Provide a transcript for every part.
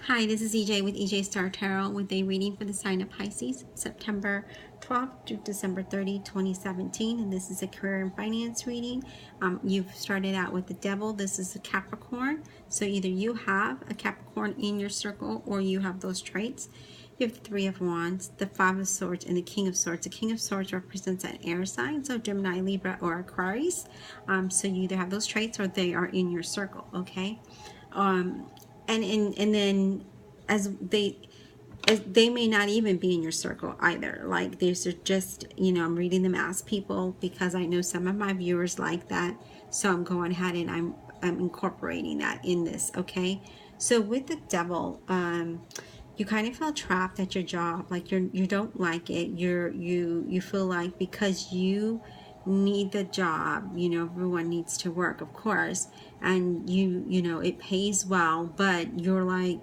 Hi, this is EJ with EJ Star Tarot with a reading for the sign of Pisces, September 12th to December 30, 2017. And this is a career and finance reading. You've started out with the Devil. This is a Capricorn. So either you have a Capricorn in your circle or you have those traits. You have the Three of Wands, the Five of Swords, and the King of Swords. The King of Swords represents an air sign, so Gemini, Libra, or Aquarius. So you either have those traits or they are in your circle, okay? And then as they may not even be in your circle either. Like these are just, I'm reading them as people because I know some of my viewers like that. So I'm going ahead and I'm incorporating that in this, okay? So with the Devil, you kind of feel trapped at your job, like you don't like it. You feel like because you need the job, everyone needs to work, of course, and it pays well, but you're like,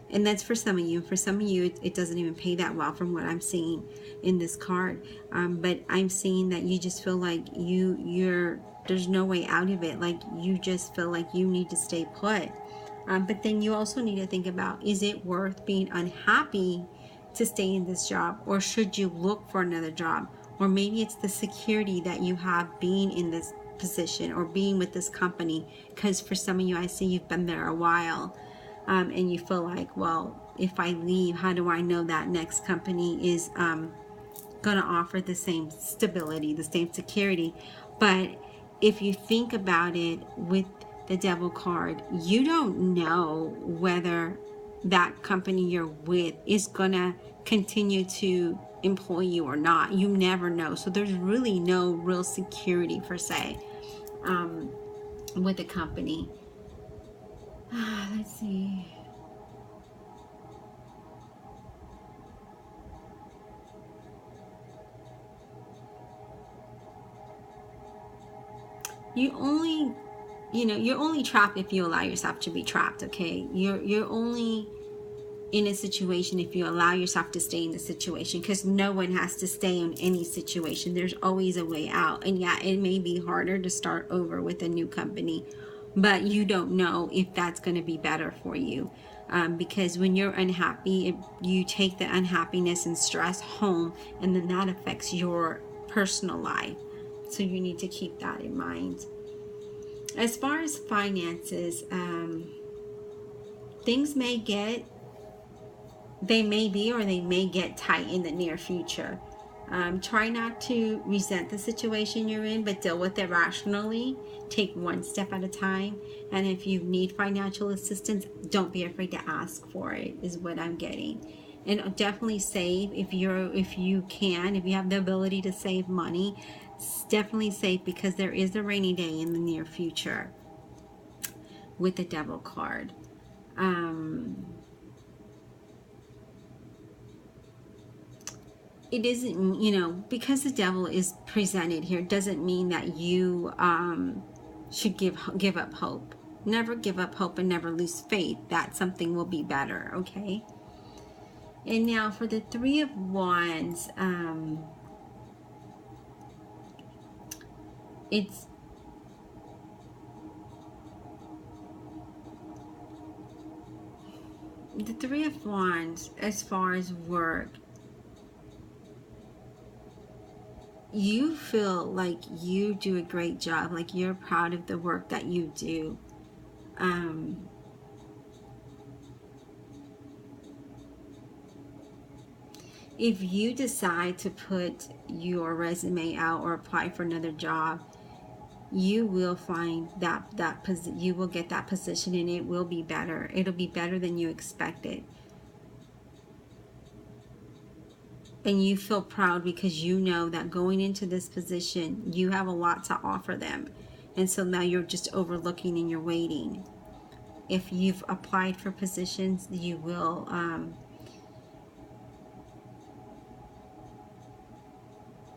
and that's for some of you. For some of you, it doesn't even pay that well from what I'm seeing in this card. But I'm seeing that you just feel like there's no way out of it. Like you just feel like you need to stay put. But then you also need to think about, is it worth being unhappy to stay in this job? Or should you look for another job? Or maybe it's the security that you have being in this position or being with this company. Because for some of you, I see you've been there a while. And you feel like, well, if I leave, how do I know that next company is going to offer the same stability, the same security? But if you think about it with the Devil card, you don't know whether that company you're with is going to continue to employ you or not. You never know. So there's really no real security per se with the company. Let's see. You're only trapped if you allow yourself to be trapped, okay? You're only in a situation if you allow yourself to stay in the situation, because no one has to stay in any situation. There's always a way out. And yeah, it may be harder to start over with a new company, but you don't know if that's going to be better for you. Because when you're unhappy, you take the unhappiness and stress home, and then that affects your personal life. So you need to keep that in mind. As far as finances, things may be or they may get tight in the near future. Try not to resent the situation you're in, but deal with it rationally. Take one step at a time. And if you need financial assistance, don't be afraid to ask for it, is what I'm getting. And definitely save if you have the ability to save money. Definitely save, because there is a rainy day in the near future with the Devil card. It isn't, because the Devil is presented here, doesn't mean that you should give up hope. Never give up hope and never lose faith that something will be better, okay? And now for the Three of Wands, it's the Three of Wands. As far as work, you feel like you do a great job, like you're proud of the work that you do. If you decide to put your resume out or apply for another job, you will find you will get that position, and it will be better. It'll be better than you expected. And you feel proud because you know that going into this position, you have a lot to offer them. And so now you're just overlooking and you're waiting. If you've applied for positions, you will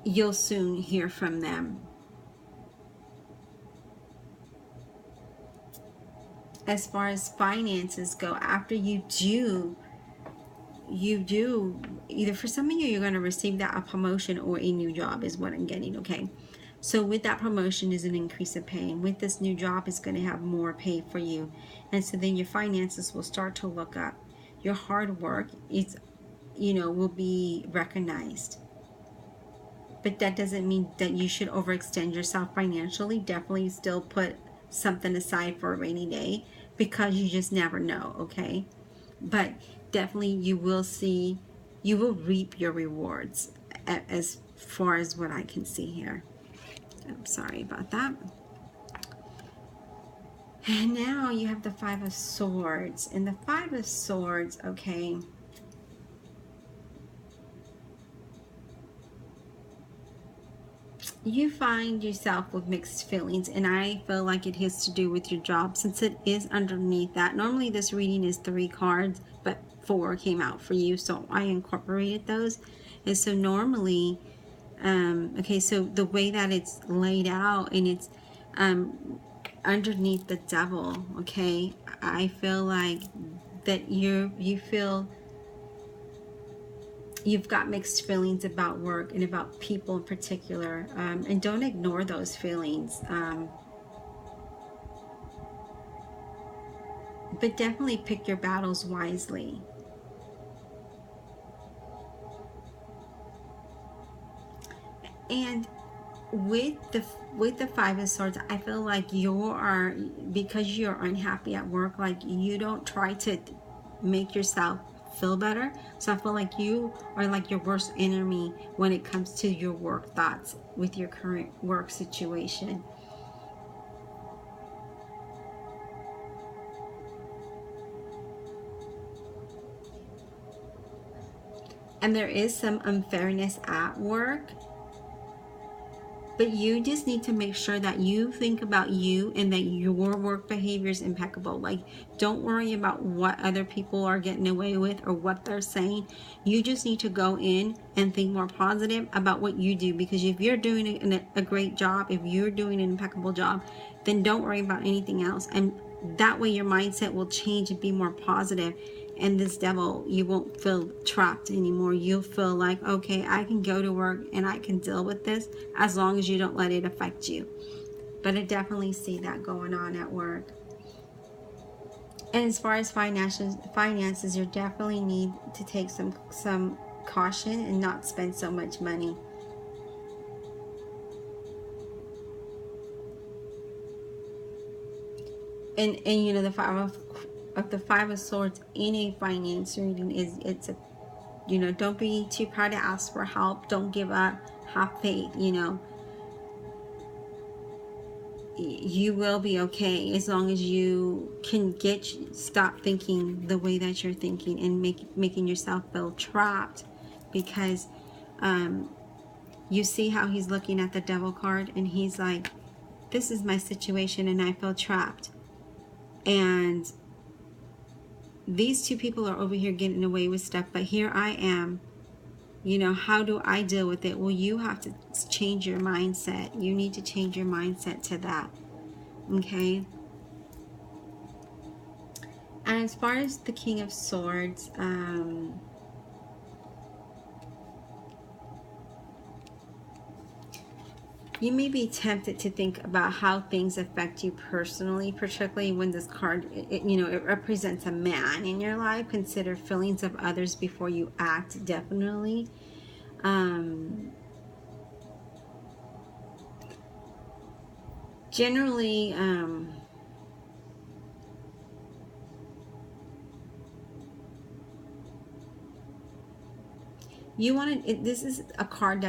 you'll soon hear from them. As far as finances go, after you do either, for some of you, you're going to receive that a promotion or a new job is what I'm getting, okay? So with that promotion is an increase of pay, and with this new job is going to have more pay for you, and so then your finances will start to look up. your hard work is, you know, will be recognized. But that doesn't mean that you should overextend yourself financially. Definitely still put something aside for a rainy day, because you just never know, okay? But definitely you will see, you will reap your rewards, as far as what I can see here. I'm sorry about that. And now you have the Five of Swords. And the Five of Swords, okay, you find yourself with mixed feelings, and I feel like it has to do with your job, since it is underneath that. Normally this reading is 3 cards, but 4 came out for you, so I incorporated those. And so normally, okay, so the way that it's laid out, and it's underneath the Devil, okay, I feel like that you feel you've got mixed feelings about work and about people in particular, and don't ignore those feelings, but definitely pick your battles wisely. And with the Five of Swords, I feel like you are, because you're unhappy at work, like you don't try to make yourself feel better. So I feel like you are like your worst enemy when it comes to your work thoughts with your current work situation. And there is some unfairness at work, but you just need to make sure that you think about you and that your work behavior is impeccable. Like, don't worry about what other people are getting away with or what they're saying. You just need to go in and think more positive about what you do, because if you're doing a great job, if you're doing an impeccable job, then don't worry about anything else. And that way your mindset will change and be more positive. And this Devil, you won't feel trapped anymore. You'll feel like, okay, I can go to work and I can deal with this, as long as you don't let it affect you. But I definitely see that going on at work. And as far as finances, you definitely need to take some caution and not spend so much money. And you know, the Five of Swords in a finance reading is, it's a, you know, don't be too proud to ask for help. Don't give up. Have faith, you know. You will be okay, as long as you can stop thinking the way that you're thinking, and making yourself feel trapped, because you see how he's looking at the Devil card, and he's like, this is my situation and I feel trapped, and these two people are over here getting away with stuff, but here I am. You know, how do I deal with it? Well, you have to change your mindset. You need to change your mindset to that. Okay? And as far as the King of Swords, you may be tempted to think about how things affect you personally, particularly when this card, you know, it represents a man in your life. Consider feelings of others before you act, definitely. Generally, you want to, this is a card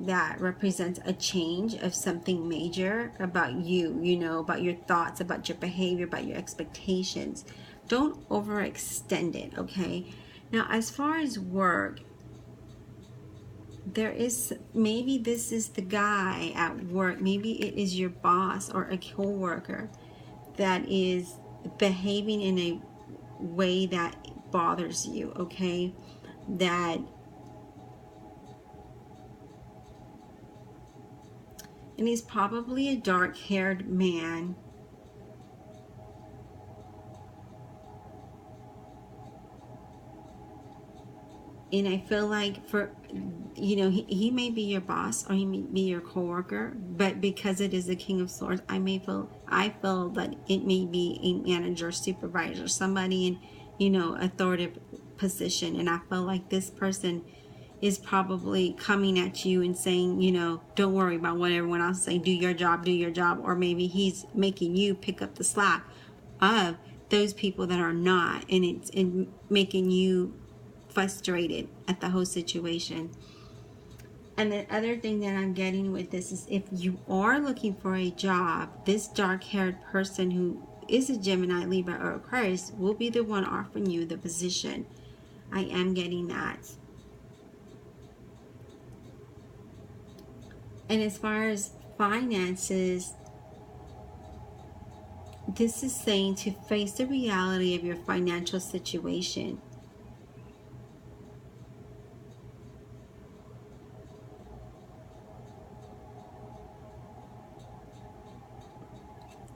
that represents a change of something major about you, you know, about your thoughts, about your behavior, about your expectations. Don't overextend it, okay? Now, as far as work, there is, maybe this is the guy at work, maybe it is your boss or a co-worker that is behaving in a way that bothers you, okay? That, and he's probably a dark-haired man. And I feel like, for, you know, he may be your boss or he may be your coworker, but because it is the King of Swords, I feel that it may be a manager, supervisor, somebody authoritative position. And I feel like this person is probably coming at you and saying, don't worry about what everyone else is saying. Do your job, do your job. Or maybe he's making you pick up the slack of those people that are not. And it's making you frustrated at the whole situation. And the other thing that I'm getting with this is, if you are looking for a job, this dark-haired person who is a Gemini, Libra, or Aquarius will be the one offering you the position. I am getting that. And as far as finances, this is saying to face the reality of your financial situation.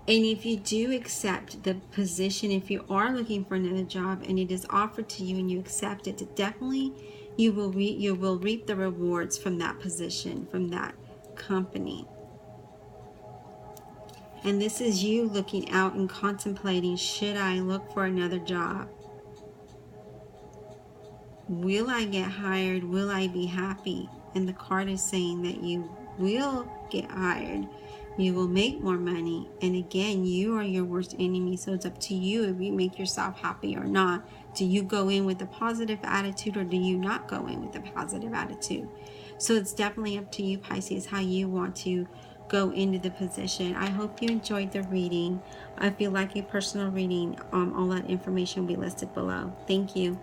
And if you do accept the position, if you are looking for another job and it is offered to you and you accept it, definitely you will reap the rewards from that position, from that company. And this is you looking out and contemplating, should I look for another job? Will I get hired? Will I be happy? And the card is saying that you will get hired. You will make more money. And again, you are your worst enemy. So it's up to you if you make yourself happy or not. Do you go in with a positive attitude, or do you not go in with a positive attitude? So it's definitely up to you, Pisces, how you want to go into the position. I hope you enjoyed the reading. If you like a personal reading, all that information will be listed below. Thank you.